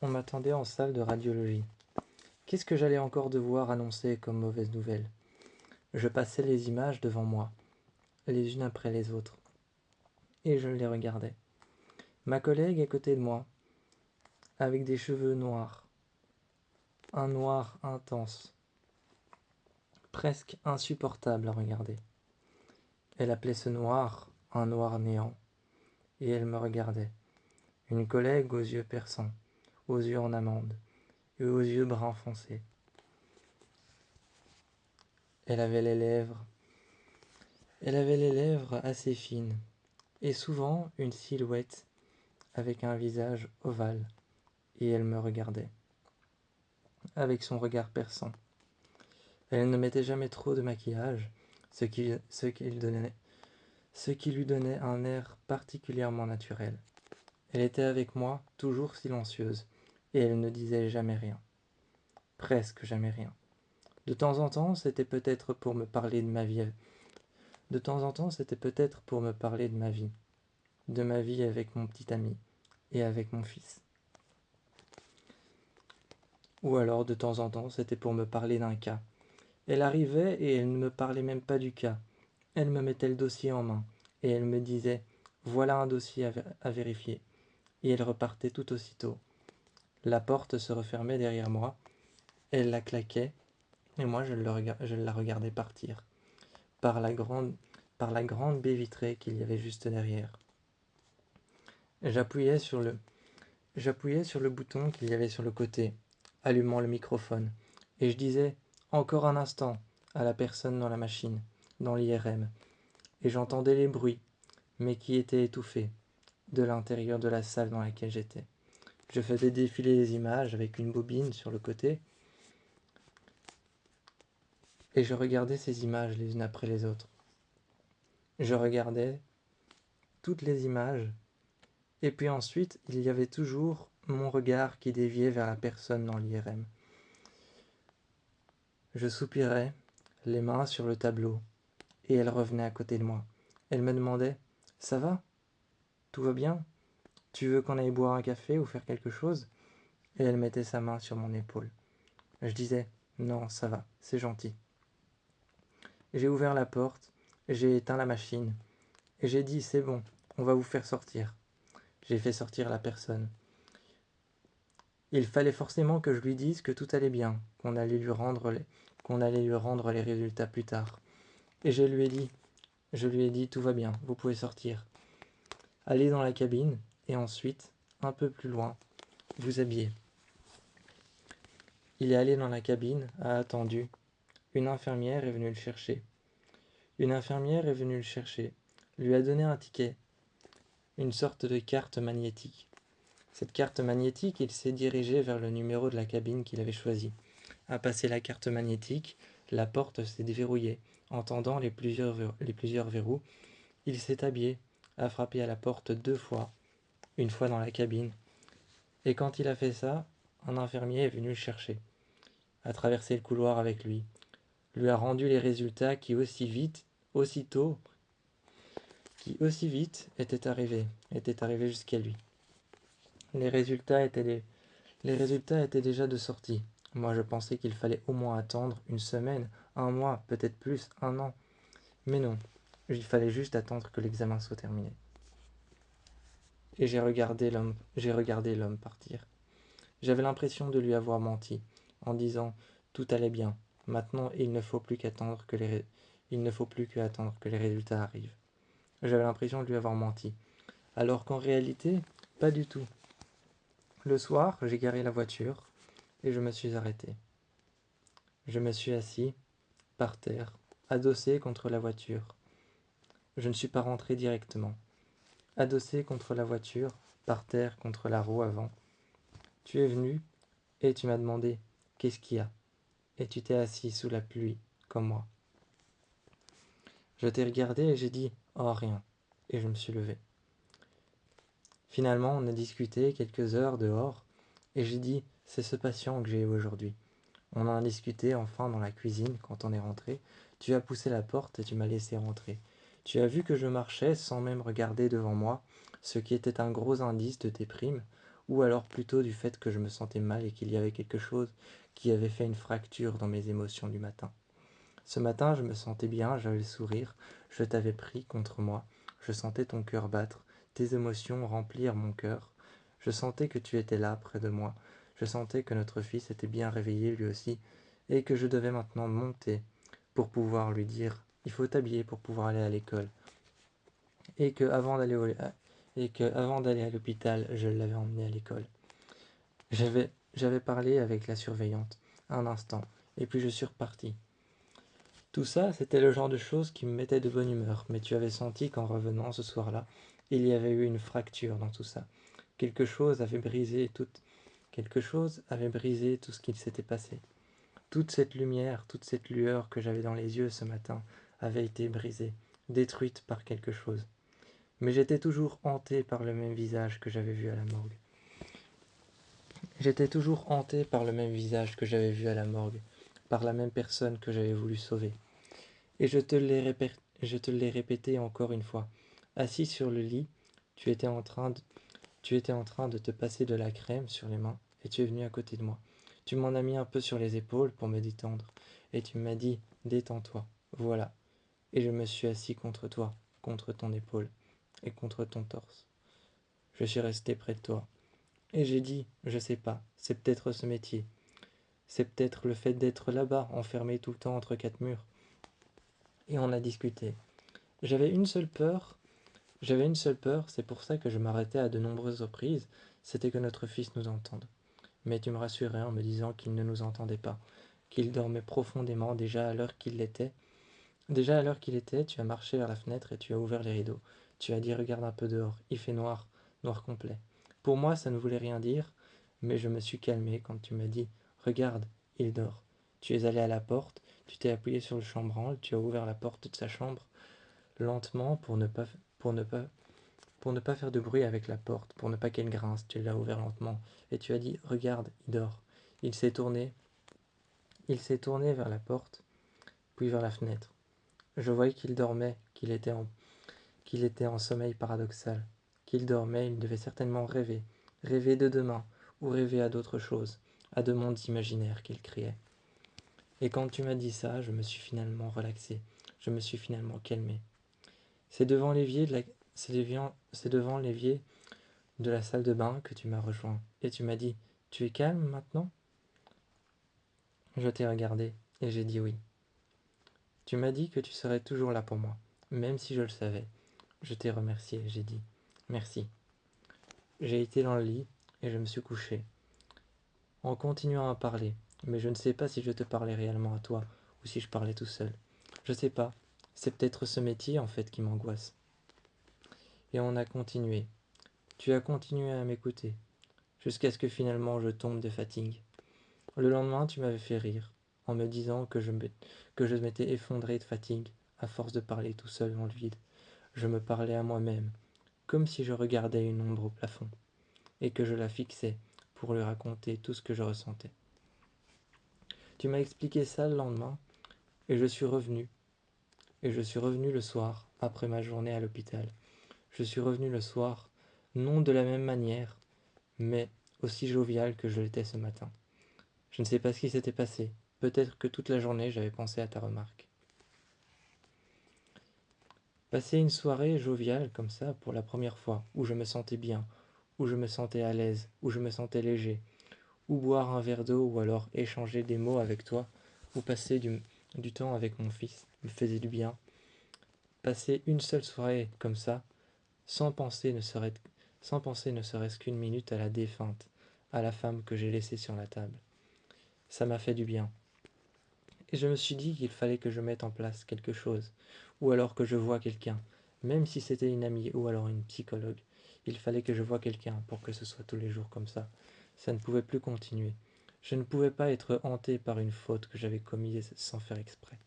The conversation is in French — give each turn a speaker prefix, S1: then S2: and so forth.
S1: On m'attendait en salle de radiologie. Qu'est-ce que j'allais encore devoir annoncer comme mauvaise nouvelle? Je passais les images devant moi, les unes après les autres, et je les regardais. Ma collègue à côté de moi, avec des cheveux noirs, un noir intense, presque insupportable à regarder. Elle appelait ce noir un noir néant, et elle me regardait. Une collègue aux yeux perçants, aux yeux en amande, et aux yeux brun foncé. Elle avait les lèvres assez fines, et souvent une silhouette avec un visage ovale, et elle me regardait, avec son regard perçant. Elle ne mettait jamais trop de maquillage, ce qui lui donnait un air particulièrement naturel. Elle était avec moi, toujours silencieuse, et elle ne disait jamais rien, presque jamais rien. De temps en temps, c'était peut-être pour me parler de ma vie. De temps en temps, c'était peut-être pour me parler de ma vie avec mon petit ami et avec mon fils. Ou alors, de temps en temps, c'était pour me parler d'un cas. Elle arrivait et elle ne me parlait même pas du cas. Elle me mettait le dossier en main et elle me disait « Voilà un dossier à vérifier ». Et elle repartait tout aussitôt. La porte se refermait derrière moi, elle la claquait et moi je la regardais partir par la grande baie vitrée qu'il y avait juste derrière. J'appuyais sur le bouton qu'il y avait sur le côté, allumant le microphone, et je disais « Encore un instant » à la personne dans la machine, dans l'IRM, et j'entendais les bruits, mais qui étaient étouffés, de l'intérieur de la salle dans laquelle j'étais. Je faisais défiler les images avec une bobine sur le côté, et je regardais ces images les unes après les autres. Je regardais toutes les images, et puis ensuite, il y avait toujours mon regard qui déviait vers la personne dans l'IRM. Je soupirais, les mains sur le tableau, et elle revenait à côté de moi. Elle me demandait « Ça va? Tout va bien? Tu veux qu'on aille boire un café ou faire quelque chose ?» Et elle mettait sa main sur mon épaule. Je disais « Non, ça va, c'est gentil. » J'ai ouvert la porte, j'ai éteint la machine, et j'ai dit « C'est bon, on va vous faire sortir. » J'ai fait sortir la personne. Il fallait forcément que je lui dise que tout allait bien, qu'on allait lui rendre les résultats plus tard. Et je lui ai dit tout va bien, vous pouvez sortir. Allez dans la cabine, et ensuite, un peu plus loin, vous habiller. Il est allé dans la cabine, a attendu. Une infirmière est venue le chercher. Lui a donné un ticket, une sorte de carte magnétique. Cette carte magnétique, il s'est dirigé vers le numéro de la cabine qu'il avait choisi. A passé la carte magnétique, la porte s'est déverrouillée. Entendant les plusieurs verrous, il s'est habillé, a frappé à la porte 2 fois, une fois dans la cabine. Et quand il a fait ça, un infirmier est venu le chercher, a traversé le couloir avec lui a rendu les résultats qui aussi vite étaient arrivés jusqu'à lui. Les résultats étaient déjà de sortie. Moi, je pensais qu'il fallait au moins attendre une semaine, un mois, peut-être plus, un an. Mais non, il fallait juste attendre que l'examen soit terminé. Et j'ai regardé l'homme partir. J'avais l'impression de lui avoir menti, en disant « Tout allait bien. Maintenant, il ne faut plus qu'attendre que les résultats arrivent. » J'avais l'impression de lui avoir menti. Alors qu'en réalité, pas du tout. Le soir, j'ai garé la voiture et je me suis arrêté. Je me suis assis, par terre, adossé contre la voiture. Je ne suis pas rentré directement. Adossé contre la voiture, par terre contre la roue avant. Tu es venu et tu m'as demandé « Qu'est-ce qu'il y a ?» Et tu t'es assis sous la pluie, comme moi. Je t'ai regardé et j'ai dit « Oh, rien !» Et je me suis levé. Finalement, on a discuté quelques heures dehors, et j'ai dit « C'est ce patient que j'ai eu aujourd'hui. » On en a discuté enfin dans la cuisine quand on est rentré. Tu as poussé la porte et tu m'as laissé rentrer. Tu as vu que je marchais sans même regarder devant moi, ce qui était un gros indice de tes primes, ou alors plutôt du fait que je me sentais mal et qu'il y avait quelque chose qui avait fait une fracture dans mes émotions du matin. Ce matin, je me sentais bien, j'avais le sourire, je t'avais pris contre moi, je sentais ton cœur battre, tes émotions remplir mon cœur, je sentais que tu étais là près de moi, je sentais que notre fils était bien réveillé lui aussi, et que je devais maintenant monter pour pouvoir lui dire « il faut t'habiller pour pouvoir aller à l'école », et que avant d'aller à l'hôpital, je l'avais emmené à l'école. J'avais parlé avec la surveillante un instant, et puis je suis reparti. Tout ça, c'était le genre de choses qui me mettait de bonne humeur, mais tu avais senti qu'en revenant ce soir-là, il y avait eu une fracture dans tout ça. Quelque chose avait brisé tout ce qu'il s'était passé. Toute cette lumière, toute cette lueur que j'avais dans les yeux ce matin avait été brisée, détruite par quelque chose. Mais j'étais toujours hanté par le même visage que j'avais vu à la morgue. J'étais toujours hanté par le même visage que j'avais vu à la morgue, par la même personne que j'avais voulu sauver. Et je te l'ai répété encore une fois. Assis sur le lit, tu étais en train de te passer de la crème sur les mains, et tu es venu à côté de moi. Tu m'en as mis un peu sur les épaules pour me détendre, et tu m'as dit « détends-toi ». Voilà. Et je me suis assis contre toi, contre ton épaule, et contre ton torse. Je suis resté près de toi. Et j'ai dit « je sais pas, c'est peut-être ce métier. C'est peut-être le fait d'être là-bas, enfermé tout le temps entre quatre murs. » Et on a discuté. J'avais une seule peur, c'est pour ça que je m'arrêtais à de nombreuses reprises, c'était que notre fils nous entende. Mais tu me rassurais en me disant qu'il ne nous entendait pas, qu'il dormait profondément déjà à l'heure qu'il était. Déjà à l'heure qu'il était, tu as marché vers la fenêtre et tu as ouvert les rideaux. Tu as dit regarde un peu dehors, il fait noir, noir complet. Pour moi ça ne voulait rien dire, mais je me suis calmé quand tu m'as dit regarde, il dort. Tu es allé à la porte, tu t'es appuyé sur le chambranle, tu as ouvert la porte de sa chambre lentement pour ne pas, pour ne pas faire de bruit avec la porte, pour ne pas qu'elle grince, tu l'as ouvert lentement et tu as dit regarde, il dort. Il s'est tourné, il s'est tourné vers la porte, puis vers la fenêtre. Je voyais qu'il dormait, qu'il était en sommeil paradoxal, qu'il dormait, il devait certainement rêver, rêver de demain, ou rêver à d'autres choses, à de mondes imaginaires qu'il criait. Et quand tu m'as dit ça, je me suis finalement relaxé, je me suis finalement calmé. C'est devant l'évier c'est devant l'évier de la salle de bain que tu m'as rejoint, et tu m'as dit « Tu es calme maintenant ?» Je t'ai regardé, et j'ai dit oui. Tu m'as dit que tu serais toujours là pour moi, même si je le savais. Je t'ai remercié, j'ai dit « Merci ». J'ai été dans le lit, et je me suis couché, en continuant à parler, mais je ne sais pas si je te parlais réellement à toi, ou si je parlais tout seul. Je sais pas, c'est peut-être ce métier en fait qui m'angoisse. Et on a continué. Tu as continué à m'écouter, jusqu'à ce que finalement je tombe de fatigue. Le lendemain, tu m'avais fait rire, en me disant que je m'étais effondré de fatigue, à force de parler tout seul dans le vide. Je me parlais à moi-même, comme si je regardais une ombre au plafond, et que je la fixais pour lui raconter tout ce que je ressentais. Tu m'as expliqué ça le lendemain, et je suis revenu. Et je suis revenu le soir, après ma journée à l'hôpital. Je suis revenu le soir, non de la même manière, mais aussi jovial que je l'étais ce matin. Je ne sais pas ce qui s'était passé. Peut-être que toute la journée j'avais pensé à ta remarque. Passer une soirée joviale comme ça pour la première fois, où je me sentais bien, où je me sentais à l'aise, où je me sentais léger, ou boire un verre d'eau, ou alors échanger des mots avec toi, ou passer du temps avec mon fils, me faisait du bien. Passer une seule soirée comme ça, sans penser ne serait-ce qu'une minute à la défunte, à la femme que j'ai laissée sur la table. Ça m'a fait du bien. Et je me suis dit qu'il fallait que je mette en place quelque chose, ou alors que je voie quelqu'un, même si c'était une amie ou alors une psychologue. Il fallait que je voie quelqu'un pour que ce soit tous les jours comme ça. Ça ne pouvait plus continuer. Je ne pouvais pas être hanté par une faute que j'avais commise sans faire exprès.